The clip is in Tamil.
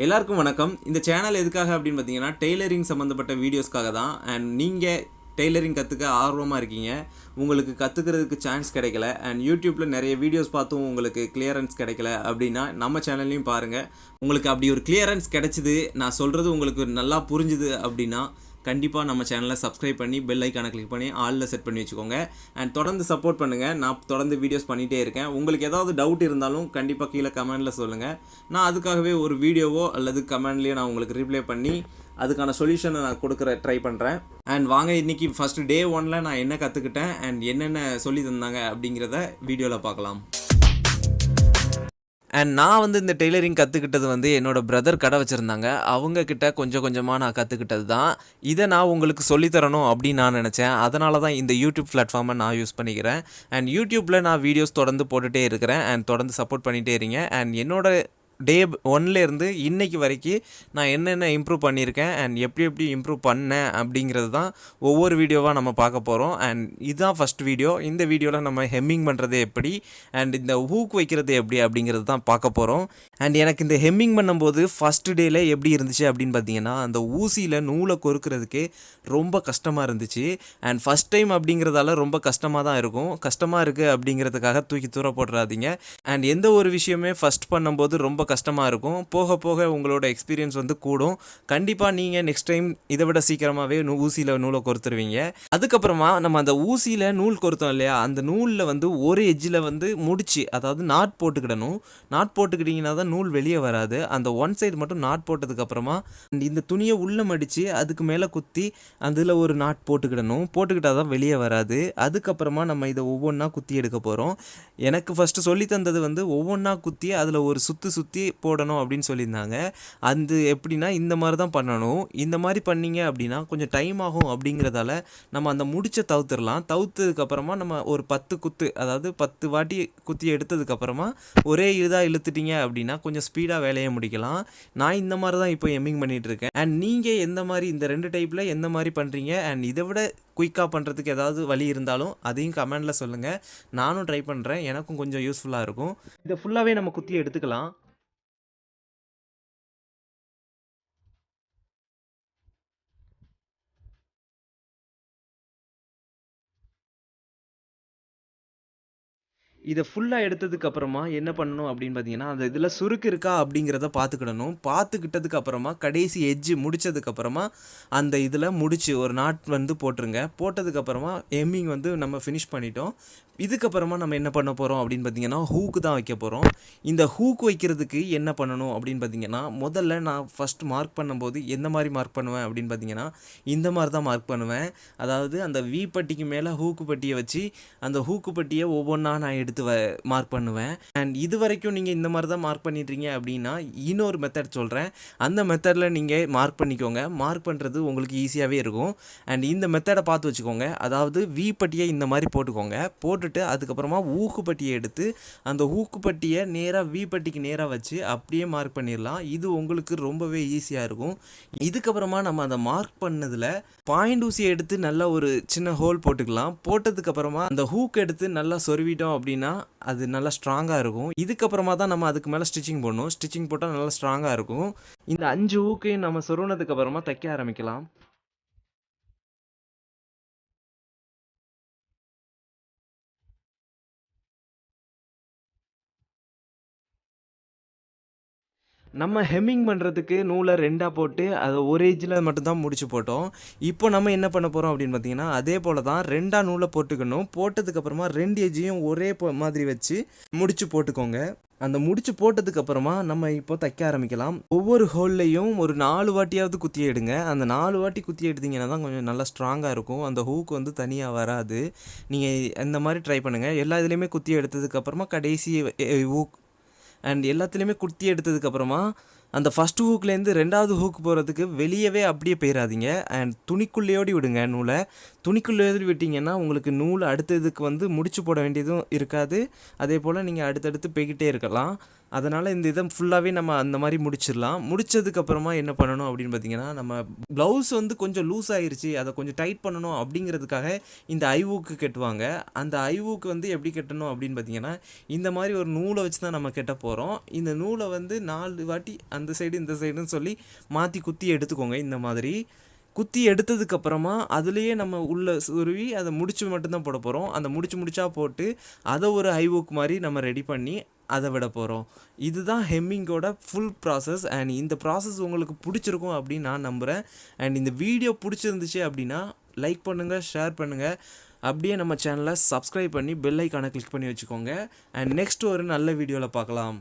எல்லாருக்கும் வணக்கம். இந்த சேனல் எதுக்காக அப்படின்னு பார்த்தீங்கன்னா டெய்லரிங் சம்மந்தப்பட்ட வீடியோஸ்க்காக தான். அண்ட் நீங்கள் டெய்லரிங் கற்றுக்க ஆர்வமாக இருக்கீங்க, உங்களுக்கு கற்றுக்கிறதுக்கு சான்ஸ் கிடைக்கல, அண்ட் யூடியூப்பில் நிறைய வீடியோஸ் பார்த்தும் உங்களுக்கு கிளியரன்ஸ் கிடைக்கல அப்படின்னா நம்ம சேனல்லையும் பாருங்கள். உங்களுக்கு அப்படி ஒரு கிளியரன்ஸ் கிடைச்சிது, நான் சொல்கிறது உங்களுக்கு நல்லா புரிஞ்சுது அப்படின்னா கண்டிப்பாக நம்ம சேனலை சப்ஸ்கிரைப் பண்ணி பெல் ஐக்கானை கிளிக் பண்ணி ஆலில் செட் பண்ணி வச்சுக்கோங்க. அண்ட் தொடர்ந்து சப்போர்ட் பண்ணுங்கள். நான் தொடர்ந்து வீடியோஸ் பண்ணிகிட்டே இருக்கேன். உங்களுக்கு ஏதாவது டவுட் இருந்தாலும் கண்டிப்பாக கீழே கமெண்டில் சொல்லுங்கள். நான் அதுக்காகவே ஒரு வீடியோவோ அல்லது கமெண்ட்லேயோ நான் உங்களுக்கு ரிப்ளை பண்ணி அதுக்கான சொல்யூஷனை நான் ட்ரை பண்ணுறேன். அண்ட் வாங்க இன்றைக்கி ஃபஸ்ட்டு டே 1 நான் என்ன கற்றுக்கிட்டேன் அண்ட் என்னென்ன சொல்லி தந்தாங்க அப்படிங்கிறத வீடியோவில் பார்க்கலாம். அண்ட் நான் இந்த டெய்லரிங் கற்றுக்கிட்டது என்னோடய பிரதர் கடை வச்சுருந்தாங்க. அவங்கக்கிட்ட கொஞ்சம் கொஞ்சமாக நான் கற்றுக்கிட்டது தான். இதை நான் உங்களுக்கு சொல்லித்தரணும் அப்படின்னு நான் நினச்சேன். அதனால தான் இந்த யூடியூப் பிளாட்ஃபார்மை நான் யூஸ் பண்ணிக்கிறேன். அண்ட் யூடியூப்பில் நான் வீடியோஸ் தொடர்ந்து போட்டுகிட்டே இருக்கிறேன். அண்ட் தொடர்ந்து சப்போர்ட் பண்ணிகிட்டே இருங்க. அண்ட் என்னோடய டே 1லேருந்து இன்றைக்கி வரைக்கும் நான் என்னென்ன இம்ப்ரூவ் பண்ணியிருக்கேன் அண்ட் எப்படி இம்ப்ரூவ் பண்ணேன் அப்படிங்கிறது தான் ஒவ்வொரு வீடியோவாக நம்ம பார்க்க போகிறோம். அண்ட் இதுதான் ஃபஸ்ட் வீடியோ. இந்த வீடியோவில் நம்ம ஹெம்மிங் பண்ணுறது எப்படி அண்ட் இந்த ஹூக் வைக்கிறது எப்படி அப்படிங்கிறது தான் பார்க்க போகிறோம். அண்ட் எனக்கு இந்த ஹெம்மிங் பண்ணும்போது ஃபஸ்ட்டு டேயில் எப்படி இருந்துச்சு அப்படின்னு பார்த்தீங்கன்னா, அந்த ஊசியில் நூலை கொறுக்கிறதுக்கே ரொம்ப கஷ்டமாக இருந்துச்சு. அண்ட் ஃபஸ்ட் டைம் அப்படிங்கிறதால ரொம்ப கஷ்டமாக தான் இருக்கும். கஷ்டமாக இருக்குது அப்படிங்கிறதுக்காக தூக்கி தூர போட்டுறாதீங்க. அண்ட் எந்த ஒரு விஷயமே ஃபஸ்ட் பண்ணும்போது ரொம்ப கஷ்டமாக இருக்கும். போக போக உங்களோட எக்ஸ்பீரியன்ஸ் கூடும். கண்டிப்பாக நீங்கள் நெக்ஸ்ட் டைம் இதை விட சீக்கிரமாகவே ஊசியில் நூலை கொறுத்துருவீங்க. அதுக்கப்புறமா நம்ம அந்த ஊசியில் நூல் கொறுத்தோம் இல்லையா, அந்த நூலில் ஒரு எஜ்ஜில் முடிச்சு, அதாவது நாட் போட்டுக்கிடணும். நாட் போட்டுக்கிட்டிங்கன்னா தான் நூல் வெளியே வராது. அந்த ஒன் சைடு மட்டும் நாட் போட்டதுக்கப்புறமா இந்த துணியை உள்ளே மடித்து அதுக்கு மேலே குத்தி அதில் ஒரு நாட் போட்டுக்கிடணும். போட்டுக்கிட்டால் தான் வெளியே வராது. அதுக்கப்புறமா நம்ம இதை ஒவ்வொன்றா குத்தி எடுக்க போகிறோம். எனக்கு ஃபஸ்ட்டு சொல்லி தந்தது ஒவ்வொன்றா குத்தி அதில் ஒரு சுற்றி போடணும் அப்படின்னு சொல்லியிருந்தாங்க. அது எப்படின்னா இந்த மாதிரி தான் பண்ணணும். இந்த மாதிரி பண்ணிங்க அப்படின்னா கொஞ்சம் டைம் ஆகும். அப்படிங்கிறதால நம்ம அந்த முடிச்சை தவிர்த்துடலாம். தவிர்த்ததுக்கப்புறமா நம்ம ஒரு 10 குத்து, அதாவது 10 வாட்டி குத்தி எடுத்ததுக்கப்புறமா ஒரே இதாக இழுத்துட்டிங்க அப்படின்னா கொஞ்சம் ஸ்பீடாக வேலையை முடிக்கலாம். நான் இந்த மாதிரி தான் இப்போ எம்மிங் பண்ணிகிட்ருக்கேன். அண்ட் நீங்கள் எந்த மாதிரி இந்த 2 டைப்பில் எந்த மாதிரி பண்ணுறீங்க அண்ட் இதை விட குயிக்காக பண்ணுறதுக்கு ஏதாவது வழி இருந்தாலும் அதையும் கமெண்டில் சொல்லுங்கள். நானும் ட்ரை பண்ணுறேன். எனக்கும் கொஞ்சம் யூஸ்ஃபுல்லாக இருக்கும். இதை ஃபுல்லாகவே நம்ம குத்தி எடுத்துக்கலாம். இதை ஃபுல்லாக எடுத்ததுக்கப்புறமா என்ன பண்ணணும் அப்படின்னு பார்த்தீங்கன்னா, அந்த இதில் சுருக்கு இருக்கா அப்படிங்கிறத பார்த்துக்கிடணும். பார்த்துக்கிட்டதுக்கு அப்புறமா கடைசி எட்ஜு முடித்ததுக்கப்புறமா அந்த இதில் முடிச்சு ஒரு நாட் போட்டுருங்க. போட்டதுக்கப்புறமா எம்மிங் நம்ம ஃபினிஷ் பண்ணிட்டோம். இதுக்கப்புறமா நம்ம என்ன பண்ண போகிறோம் அப்படின்னு பார்த்தீங்கன்னா, ஹூக்கு தான் வைக்க போகிறோம். இந்த ஹூக் வைக்கிறதுக்கு என்ன பண்ணணும் அப்படின்னு பார்த்தீங்கன்னா, முதல்ல நான் ஃபஸ்ட் மார்க் பண்ணும்போது எந்த மாதிரி மார்க் பண்ணுவேன் அப்படின்னு பார்த்தீங்கன்னா, இந்த மாதிரி தான் மார்க் பண்ணுவேன். அதாவது அந்த வி பட்டிக்கு மேலே ஹூக்கு பட்டியை வச்சு அந்த ஹூக்கு பட்டியை ஒவ்வொன்றா நான் எடுத்து மார்க் பண்ணுவேன். அண்ட் இது வரைக்கும் நீங்கள் இந்த மாதிரி தான் மார்க் பண்ணிட்டுருங்க அப்படின்னா இன்னொரு மெத்தட் சொல்கிறேன். அந்த மெத்தடில் நீங்கள் மார்க் பண்ணிக்கோங்க. மார்க் பண்ணுறது உங்களுக்கு ஈஸியாகவே இருக்கும். அண்ட் இந்த மெத்தடை பார்த்து வச்சுக்கோங்க. அதாவது வி பட்டியை இந்த மாதிரி போட்டுக்கோங்க. போட்டுட்டு அதுக்கப்புறமா ஊக்கு பட்டியை எடுத்து அந்த ஊக்கு பட்டியை நேராக வி பட்டிக்கு நேராக வச்சு அப்படியே மார்க் பண்ணிடலாம். இது உங்களுக்கு ரொம்பவே ஈஸியாக இருக்கும். இதுக்கப்புறமா நம்ம அந்த மார்க் பண்ணதில் பாயிண்ட் ஊசியை எடுத்து நல்லா ஒரு சின்ன ஹோல் போட்டுக்கலாம். போட்டதுக்கப்புறமா அந்த ஹூக் எடுத்து நல்லா சொருவிட்டோம் அப்படின்னா அது நல்லா ஸ்ட்ராங்காக இருக்கும். இதுக்கப்புறமா தான் நம்ம அதுக்கு மேலே ஸ்டிச்சிங் போடணும். ஸ்டிச்சிங் போட்டால் நல்லா ஸ்ட்ராங்காக இருக்கும். இந்த 5 ஹூக்கையும் நம்ம சொருவினதுக்கப்புறமா தைக்க ஆரம்பிக்கலாம். நம்ம ஹெம்மிங் பண்ணுறதுக்கு நூலை 2ஆக போட்டு அதை ஒரு எஜ்ஜில் மட்டும்தான் முடிச்சு போட்டோம். இப்போ நம்ம என்ன பண்ண போகிறோம் அப்படின்னு பார்த்தீங்கன்னா, அதே போல் தான் 2ஆக நூலை போட்டுக்கணும். போட்டதுக்கப்புறமா 2 எஜ்ஜையும் ஒரே மாதிரி வச்சு முடிச்சு போட்டுக்கோங்க. அந்த முடிச்சு போட்டதுக்கப்புறமா நம்ம இப்போ தைக்க ஆரம்பிக்கலாம். ஒவ்வொரு ஹோல்லையும் ஒரு 4 வாட்டியாவது குத்தி எடுங்க. அந்த 4 வாட்டி குத்தி எடுத்தீங்கன்னா தான் கொஞ்சம் நல்லா ஸ்ட்ராங்காக இருக்கும். அந்த ஹூக் தனியாக வராது. நீங்கள் இந்த மாதிரி ட்ரை பண்ணுங்கள். எல்லா இதுலேயுமே குத்தி எடுத்ததுக்கப்புறமா கடைசி ஹூக் அண்ட் எல்லாத்துலேயுமே குத்தி எடுத்ததுக்கப்புறமா அந்த ஃபஸ்ட்டு ஹூக்லேருந்து 2வது ஹூக் போகிறதுக்கு வெளியவே அப்படியே போயிடாதீங்க. அண்ட் துணிக்குள்ளேயோடி விடுங்க நூலை. துணிக்குள்ளேயோடி விட்டிங்கன்னா உங்களுக்கு நூல் அடுத்ததுக்கு முடிச்சு போட வேண்டியதும் இருக்காது. அதே போல் நீங்கள் அடுத்தடுத்து போய்கிட்டே இருக்கலாம். அதனால் இந்த இதை ஃபுல்லாகவே நம்ம அந்த மாதிரி முடிச்சிடலாம். முடிச்சதுக்கப்புறமா என்ன பண்ணணும் அப்படின்னு பார்த்தீங்கன்னா, நம்ம ப்ளவுஸ் வந்து கொஞ்சம் லூஸ் ஆயிருச்சு, அதை கொஞ்சம் டைட் பண்ணணும் அப்படிங்கிறதுக்காக இந்த ஐவூக்கு கட்டுவாங்க. அந்த ஐவூக்கு வந்து எப்படி கட்டணும் அப்படின்னு பார்த்தீங்கன்னா, இந்த மாதிரி ஒரு நூலை வச்சு தான் நம்ம கட்ட போகிறோம். இந்த நூலை வந்து 4 வாட்டி அந்த சைடு இந்த சைடுன்னு சொல்லி மாற்றி குத்தி எடுத்துக்கோங்க. இந்த மாதிரி குத்தி எடுத்ததுக்கப்புறமா அதுலேயே நம்ம உள்ள சுருவி அதை முடிச்சு மட்டும்தான் போட போகிறோம். அந்த முடிச்சா போட்டு அதை ஒரு ஐவூக் மாதிரி நம்ம ரெடி பண்ணி அதை விட போகிறோம். இதுதான் ஹெம்மிங்கோட ஃபுல் ப்ராசஸ். அண்ட் இந்த ப்ராசஸ் உங்களுக்கு பிடிச்சிருக்கும் அப்படின்னு நான் நம்புகிறேன். அண்ட் இந்த வீடியோ பிடிச்சிருந்துச்சு அப்படின்னா லைக் பண்ணுங்கள், ஷேர் பண்ணுங்கள். அப்படியே நம்ம சேனலை சப்ஸ்கிரைப் பண்ணி பெல் ஐக்கானை கிளிக் பண்ணி வச்சுக்கோங்க. அண்ட் நெக்ஸ்ட் ஒரு நல்ல வீடியோவில் பார்க்கலாம்.